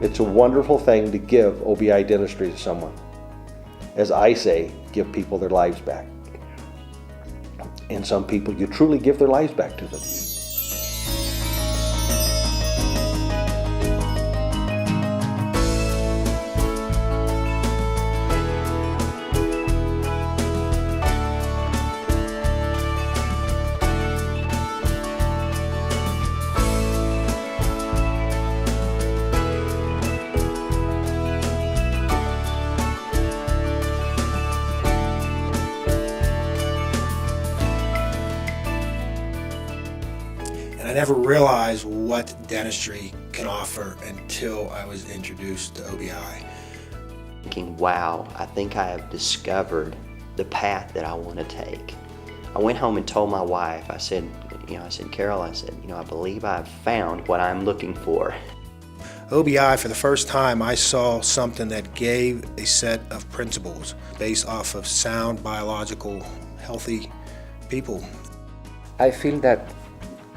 It's a wonderful thing to give OBI dentistry to someone. As I say, give people their lives back. And some people, you truly give their lives back to them. I never realized what dentistry can offer until I was introduced to OBI. Thinking, wow, I think I have discovered the path that I want to take. I went home and told my wife, I said, Carol, I believe I've found what I'm looking for. OBI, for the first time, I saw something that gave a set of principles based off of sound, biological, healthy people. I feel that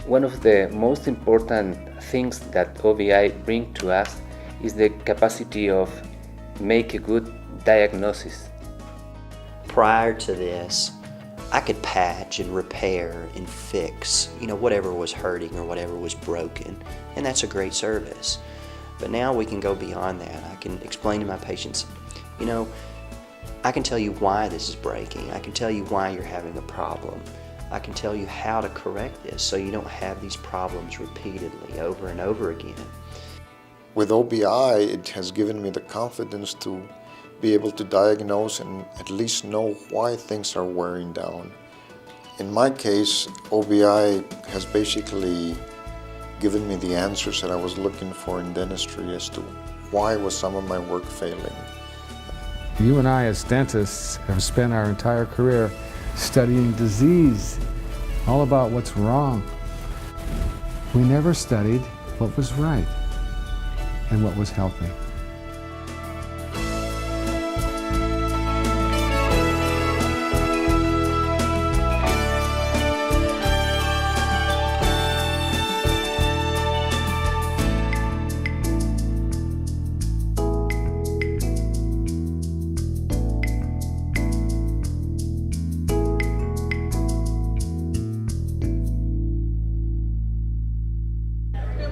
one of the most important things that OBI bring to us is the capacity of make a good diagnosis. Prior to this, I could patch and repair and fix, whatever was hurting or whatever was broken, and that's a great service. But now we can go beyond that. I can explain to my patients, I can tell you why this is breaking. I can tell you why you're having a problem. I can tell you how to correct this so you don't have these problems repeatedly over and over again. With OBI, it has given me the confidence to be able to diagnose and at least know why things are wearing down. In my case, OBI has basically given me the answers that I was looking for in dentistry as to why was some of my work failing. You and I as dentists have spent our entire career studying disease, all about what's wrong. We never studied what was right and what was healthy.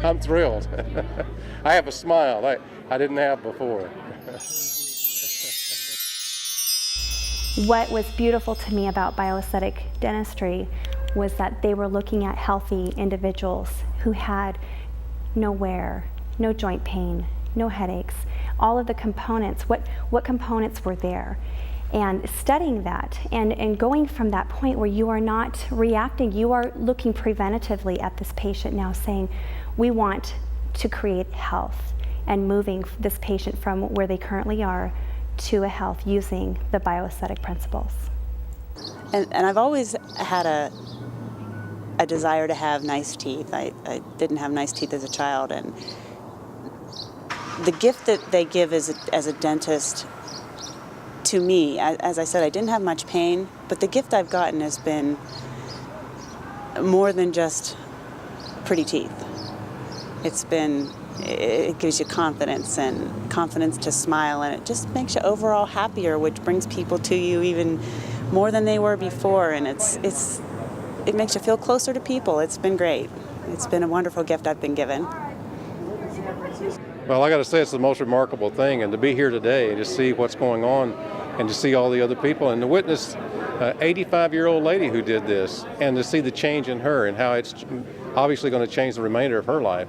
I'm thrilled. I have a smile I didn't have before. What was beautiful to me about bioesthetic dentistry was that they were looking at healthy individuals who had no wear, no joint pain, no headaches, all of the components, what components were there. And studying that and going from that point where you are not reacting, you are looking preventatively at this patient now, saying, we want to create health, and moving this patient from where they currently are to a health using the bioesthetic principles. And I've always had a desire to have nice teeth. I didn't have nice teeth as a child, and the gift that they give as a dentist to me, as I said, I didn't have much pain, but the gift I've gotten has been more than just pretty teeth. It gives you confidence and confidence to smile, and it just makes you overall happier, which brings people to you even more than they were before, and it makes you feel closer to people. It's been great. It's been a wonderful gift I've been given. Well, I got to say it's the most remarkable thing, and to be here today and to see what's going on and to see all the other people and to witness an 85-year-old lady who did this and to see the change in her and how it's obviously going to change the remainder of her life.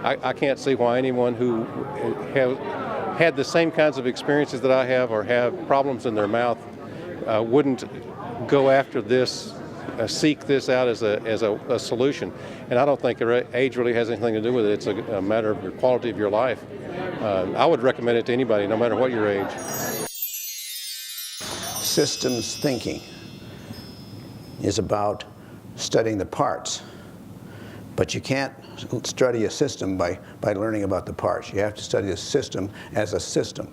I can't see why anyone who has had the same kinds of experiences that I have or have problems in their mouth wouldn't go after this, seek this out as a solution. And I don't think age really has anything to do with it. It's a matter of your quality of your life. I would recommend it to anybody, no matter what your age. Systems thinking is about studying the parts. But you can't study a system by learning about the parts. You have to study a system as a system.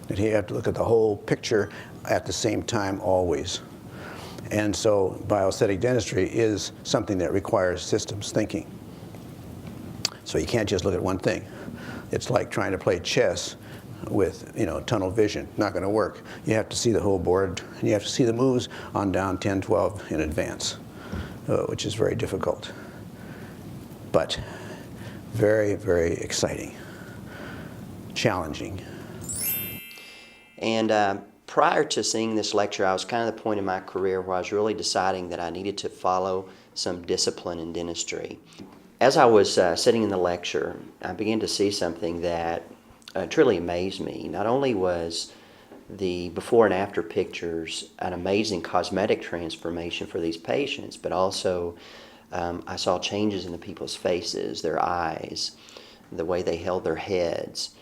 And you have to look at the whole picture at the same time always. And so bioesthetic dentistry is something that requires systems thinking. So you can't just look at one thing. It's like trying to play chess with, tunnel vision. Not going to work. You have to see the whole board, and you have to see the moves on down 10, 12 in advance, which is very difficult. But very, very exciting, challenging. And prior to seeing this lecture, I was kind of the point in my career where I was really deciding that I needed to follow some discipline in dentistry. As I was sitting in the lecture, I began to see something that truly amazed me. Not only was the before and after pictures an amazing cosmetic transformation for these patients, but also I saw changes in the people's faces, their eyes, the way they held their heads,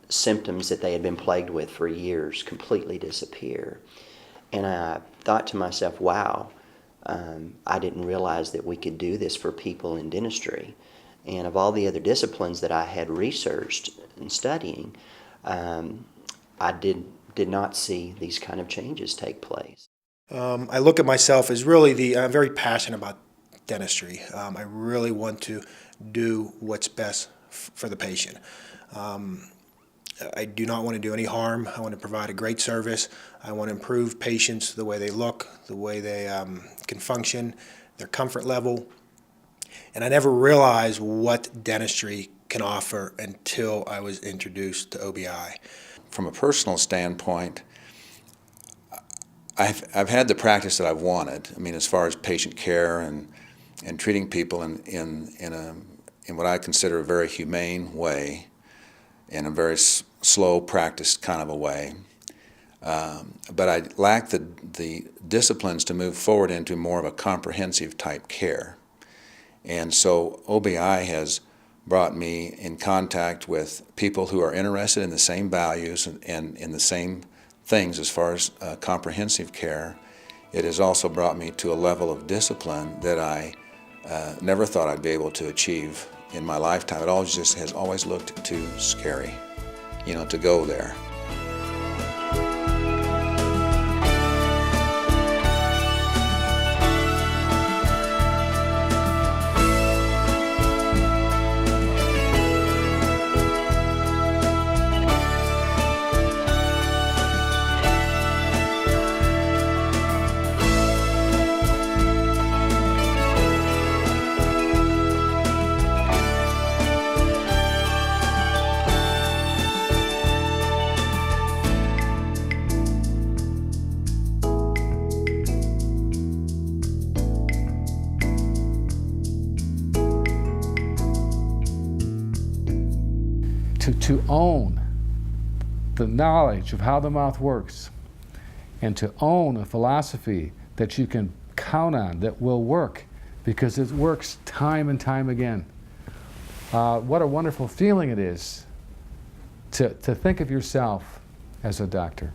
symptoms that they had been plagued with for years completely disappear. And I thought to myself, wow, I didn't realize that we could do this for people in dentistry. And of all the other disciplines that I had researched and studying, I did not see these kind of changes take place. I look at myself as really I'm very passionate about dentistry. I really want to do what's best for the patient. I do not want to do any harm. I want to provide a great service. I want to improve patients, the way they look, the way they can function, their comfort level. And I never realized what dentistry can offer until I was introduced to OBI. From a personal standpoint, I've had the practice that I've wanted. I mean, as far as patient care and treating people in what I consider a very humane way, in a very slow practice kind of a way. But I lack the disciplines to move forward into more of a comprehensive type care. And so OBI has brought me in contact with people who are interested in the same values and in the same things as far as comprehensive care. It has also brought me to a level of discipline that I never thought I'd be able to achieve in my lifetime. It always just has always looked too scary, to go there. To own the knowledge of how the mouth works and to own a philosophy that you can count on that will work because it works time and time again. What a wonderful feeling it is to think of yourself as a doctor.